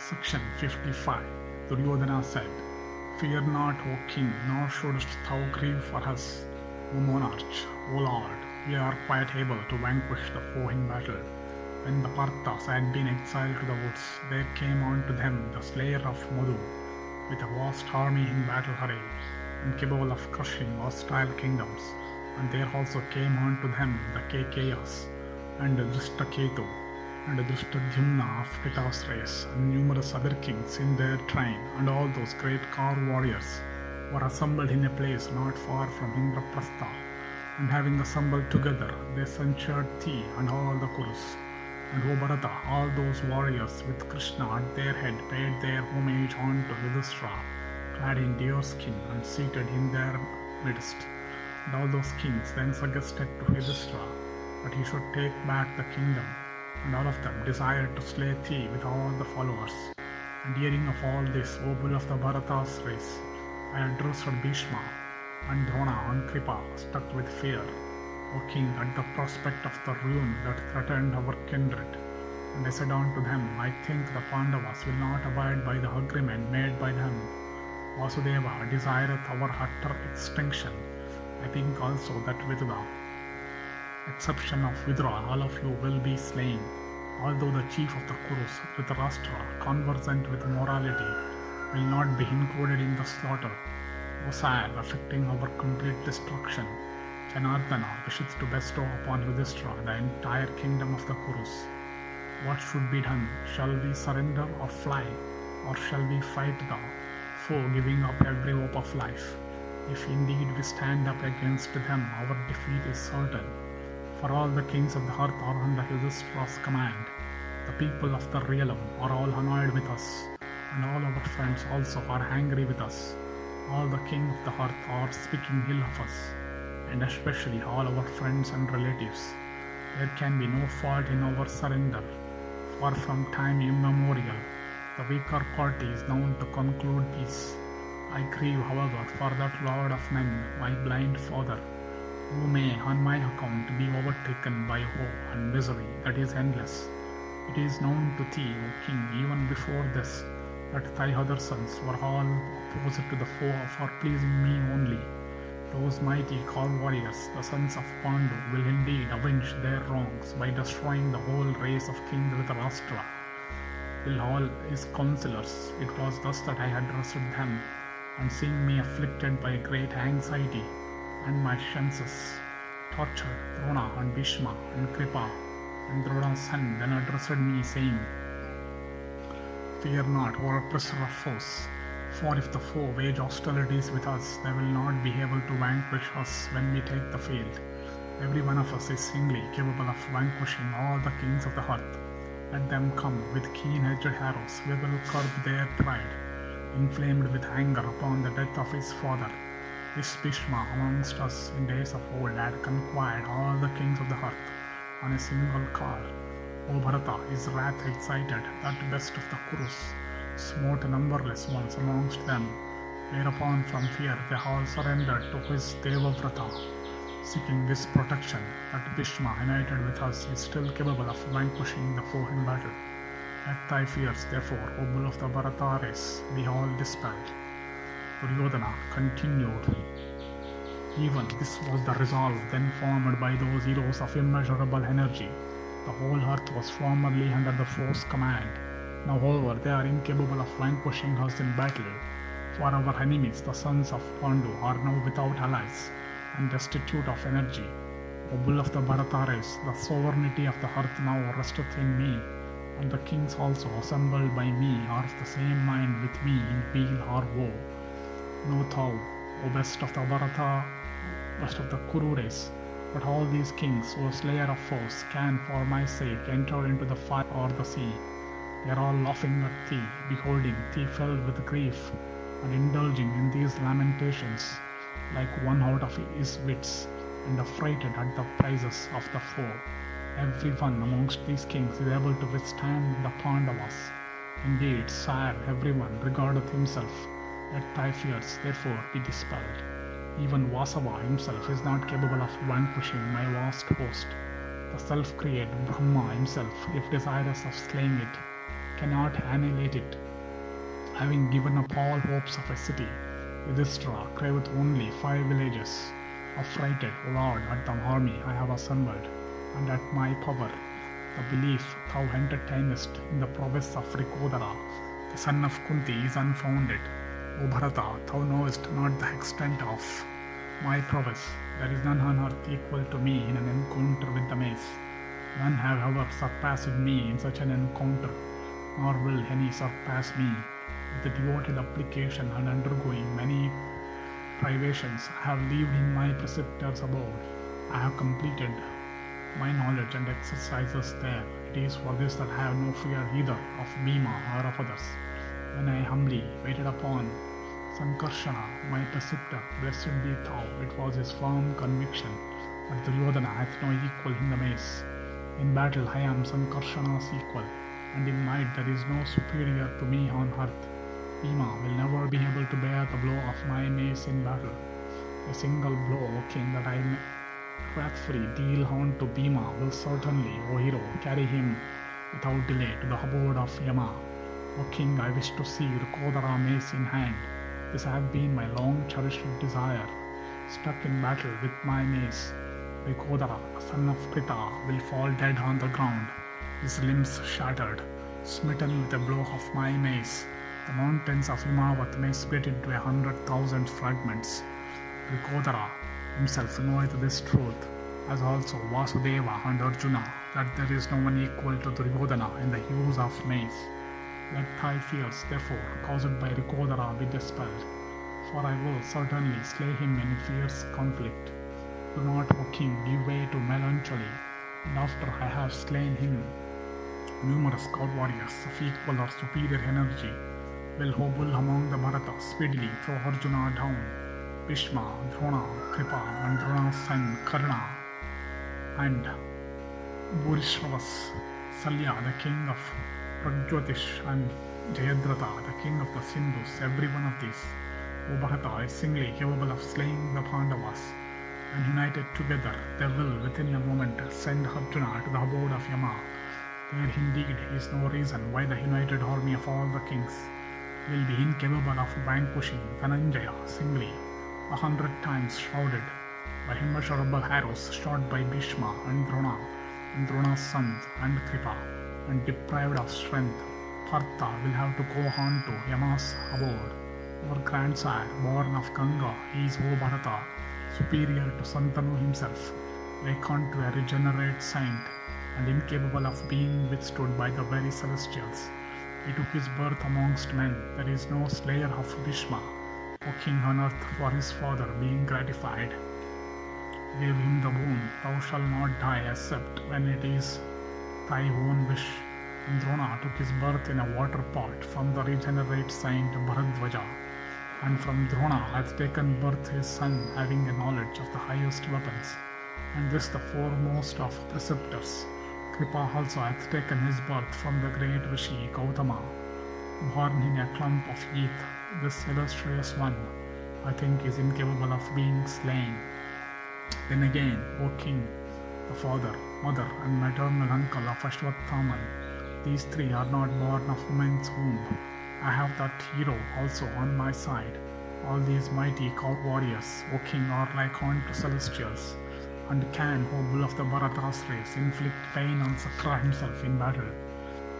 Section 55. Duryodhana said, "Fear not, O king, nor shouldst thou grieve for us, O monarch, O lord. We are quite able to vanquish the foe in battle." When the Parthas had been exiled to the woods, there came on to them the slayer of Madhu, with a vast army in battle array, and capable of crushing hostile kingdoms. And there also came on to them the Kekayas, and Drishtaketu, and Drishtadyumna of Krita's race, and numerous other kings in their train, and all those great car warriors were assembled in a place not far from Indraprastha. And having assembled together, they censured thee and all the Kurus. And O Bharata, all those warriors with Krishna at their head paid their homage unto Yudhishthira, clad in deer skin and seated in their midst. And all those kings then suggested to Yudhishthira that he should take back the kingdom, and all of them desired to slay thee with all the followers. And hearing of all this, O bull of the Bharata's race, I addressed Bhishma and Drona and Kripa, struck with fear, O king, at the prospect of the ruin that threatened our kindred. And I said unto them, I think the Pandavas will not abide by the agreement made by them. Vasudeva desireth our utter extinction. I think also that with the exception of Vidra, all of you will be slain, although the chief of the Kurus, Dhritarashtra, conversant with morality, will not be included in the slaughter. O sire, affecting our complete destruction, Janardana wishes to bestow upon Yudhishthira the entire kingdom of the Kurus. What should be done? Shall we surrender or fly, or shall we fight the foe, giving up every hope of life? If indeed we stand up against them, our defeat is certain. For all the kings of the earth are under Yudhishthira's command. The people of the realm are all annoyed with us, and all our friends also are angry with us. All the kings of the earth are speaking ill of us, and especially all our friends and relatives. There can be no fault in our surrender, for from time immemorial the weaker party is known to conclude peace. I grieve, however, for that Lord of men, my blind father, who may on my account be overtaken by woe and misery that is endless. It is known to thee, O king, even before this, that thy other sons were all opposed to the foe for pleasing me only. Those mighty car warriors, the sons of Pandu, will indeed avenge their wrongs by destroying the whole race of King Dhritarashtra. Will all his counselors. It was thus that I addressed them, and seeing me afflicted by great anxiety, and my senses tortured, Drona and Bhishma and Kripa and Drona's son then addressed me, saying, Fear not, O oppressor of foes, for if the foe wage hostilities with us, they will not be able to vanquish us when we take the field. Every one of us is singly capable of vanquishing all the kings of the earth. Let them come with keen-edged arrows, we will curb their pride, inflamed with anger upon the death of his father. This Bhishma amongst us in days of old had conquered all the kings of the earth on a single car. O Bharata, his wrath excited that best of the Kurus, smote numberless ones amongst them, whereupon from fear they all surrendered to his Devavrata, seeking this protection, that Bhishma united with us is still capable of vanquishing the foe in battle. Let thy fears, therefore, O bull of the Bharata race, be all dispelled. Duryodhana continued. Even this was the resolve then formed by those heroes of immeasurable energy. The whole earth was formerly under the foe's command. Now, however, they are incapable of vanquishing us in battle. For our enemies, the sons of Pandu, are now without allies and destitute of energy. O bull of the Bharata race, the sovereignty of the earth now resteth in me, and the kings also assembled by me are of the same mind with me in weal or woe. Know thou, O best of the Bharata, best of the Kuru race, but all these kings, O slayer of foes, can for my sake enter into the fire or the sea. They are all laughing at thee, beholding thee filled with grief, and indulging in these lamentations, like one out of his wits, and affrighted at the praises of the foe. Every one amongst these kings is able to withstand the Pandavas. Indeed, sire, everyone regardeth himself. Let thy fears, therefore, be dispelled. Even Vasava himself is not capable of vanquishing my vast host. The self-created Brahma himself, if desirous of slaying it, cannot annihilate it. Having given up all hopes of a city, Yudhishthira craveth only 5 villages. Affrighted, O Lord, at the army I have assembled, and at my power, the belief thou entertainest in the prowess of Rikodara, the son of Kunti, is unfounded. O Bharata, thou knowest not the extent of my prowess. There is none on earth equal to me in an encounter with the mace. None have ever surpassed me in such an encounter, nor will any surpass me. With the devoted application and undergoing many privations, I have lived in my preceptor's abode. I have completed my knowledge and exercises there. It is for this that I have no fear either of Bhima or of others. When I humbly waited upon Sankarshana, my preceptor, blessed be thou, it was his firm conviction that Duryodhana hath no equal in the mace. In battle I am Sankarshana's equal, and in might there is no superior to me on earth. Bhima will never be able to bear the blow of my mace in battle. A single blow, O king, that I may wrathfully deal on to Bhima will certainly, O hero, carry him without delay to the abode of Yama. O king, I wish to see Rikodara mace in hand. This hath been my long cherished desire. Struck in battle with my mace, Rikodara, son of Pritha, will fall dead on the ground, his limbs shattered, smitten with a blow of my mace. The mountains of Himavat may split into 100,000 fragments. Rikodara himself knoweth this truth, as also Vasudeva and Arjuna, that there is no one equal to Duryodhana in the use of mace. Let thy fears, therefore, caused by Rikodara be dispelled, for I will certainly slay him in fierce conflict. Do not, O king, give way to melancholy, and after I have slain him, numerous god warriors of equal or superior energy will hobble among the Bharatas speedily throw Arjuna down. Bhishma, Drona, Kripa, and Drona's son Karna, and Bhurishrava's Salya, the king of Pragjyotish, and Jayadratha, the king of the Sindhus, every one of these, O Bharata, is singly capable of slaying the Pandavas, and united together they will within a moment send Arjuna to the abode of Yama. There indeed is no reason why the united army of all the kings will be incapable of vanquishing Dhananjaya singly, 100 times shrouded by immeasurable arrows shot by Bhishma and Drona, and Drona's sons and Kripa, and deprived of strength. Partha will have to go on to Yama's abode. Our grandsire, born of Ganga, is, O Bharata, superior to Santanu himself, like unto a regenerate saint, and incapable of being withstood by the very celestials. He took his birth amongst men. There is no slayer of Bhishma, O king on earth, for his father, being gratified, gave him the boon, thou shalt not die except when it is thy own wish. And Drona took his birth in a water pot from the regenerate saint Bharadwaja, and from Drona hath taken birth his son, having a knowledge of the highest weapons, and this the foremost of preceptors. Kripa also hath taken his birth from the great Rishi Gautama, born in a clump of heath. This illustrious one, I think, is incapable of being slain. Then again, O king, the father, mother, and maternal uncle of Ashwatthama, these three are not born of woman's womb. I have that hero also on my side. All these mighty warriors, O king, are like unto celestials, and can, O bull of the Bharata's race, inflict pain on Sakra himself in battle.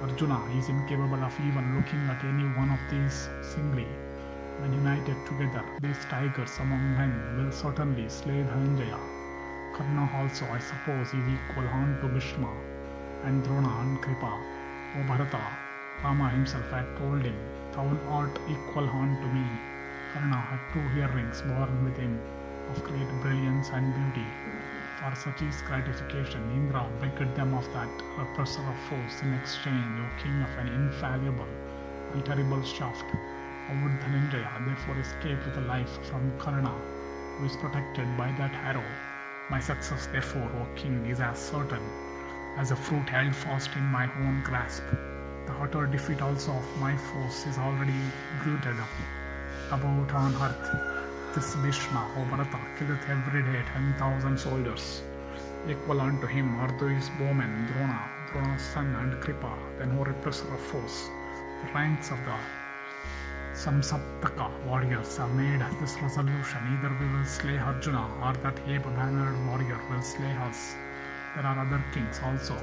Arjuna is incapable of even looking at any one of these singly. When united together, these tigers among men will certainly slay Dhananjaya. Karna also, I suppose, is equal unto Bhishma, and Drona and Kripa. O Bharata, Rama himself had told him, thou art equal unto me. Karna had 2 earrings born with him, of great brilliance and beauty. For such is gratification, Indra begged them of that oppressor of foes in exchange, O king of an infallible and terrible shaft. How would Dhananjaya therefore escape with a life from Karna, who is protected by that arrow? My success, therefore, O king, is as certain as a fruit held fast in my own grasp. The utter defeat also of my foes is already bruited about on earth. This Bhishma, O Bharata, killeth every day 10,000 soldiers. Equal unto him are these bowmen, Drona, Drona's son and Kripa, then who repressor of foes. The ranks of the Samsaptaka warriors have made this resolution: either we will slay Arjuna or that ape-bannered warrior will slay us. There are other kings also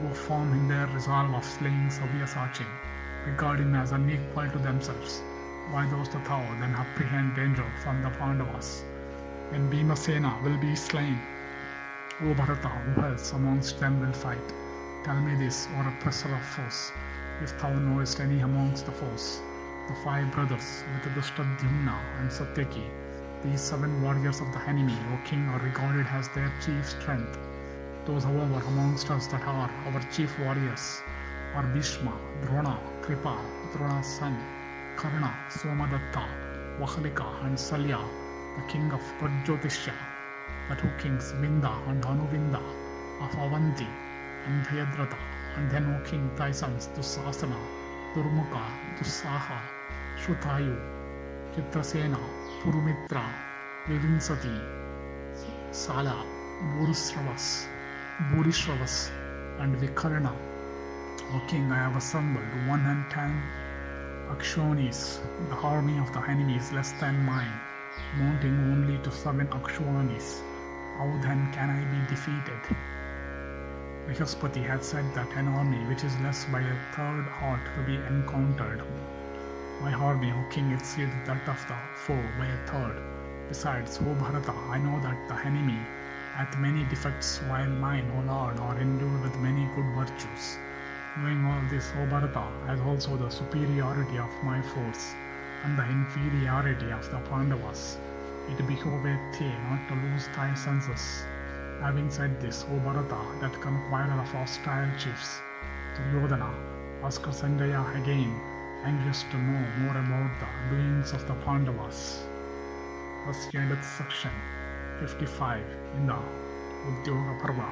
who form in their resolve of slaying Sabyasachi, regard him as unequal to themselves. Why those Tathao then apprehend danger from the Pandavas, when Bhimasena will be slain? O Bharata, who else amongst them will fight? Tell me this, O oppressor of foes, if thou knowest any amongst the foes. The 5 brothers with Drishtadyumna and Satyaki, these 7 warriors of the enemy, O king, are regarded as their chief strength. Those, however, amongst us that are our chief warriors are Bhishma, Drona, Kripa, Drona's son, Karna, Somadatta, Vahalika, and Salya, the king of Prajyotisha, the 2 kings Vinda and Anuvinda of Avanti and Jayadrata, and then, O king, thy sons Dusasana, Durmukha, Dusaha, Shrutayu, Chitrasena, Purumitra, Vivinsati, Sala, Burishravas, and Vikarna. O king, I have assembled 110 Akshonis. The army of the enemy is less than mine, mounting only to 7 Akshonis. How then can I be defeated? Brihaspati had said that an army which is less by a third ought to be encountered. My army, O king, exceeds that of the foe by a third. Besides, O Bharata, I know that the enemy hath many defects, while mine, O Lord, are endued with many good virtues. Knowing all this, O Bharata, as also the superiority of my force and the inferiority of the Pandavas, it behoveth thee not to lose thy senses. Having said this, O Bharata, that conqueror of hostile chiefs, Duryodhana, asked Sanjaya again, anxious to know more about the doings of the Pandavas. Thus endeth section 55 in the Udyoga Parva.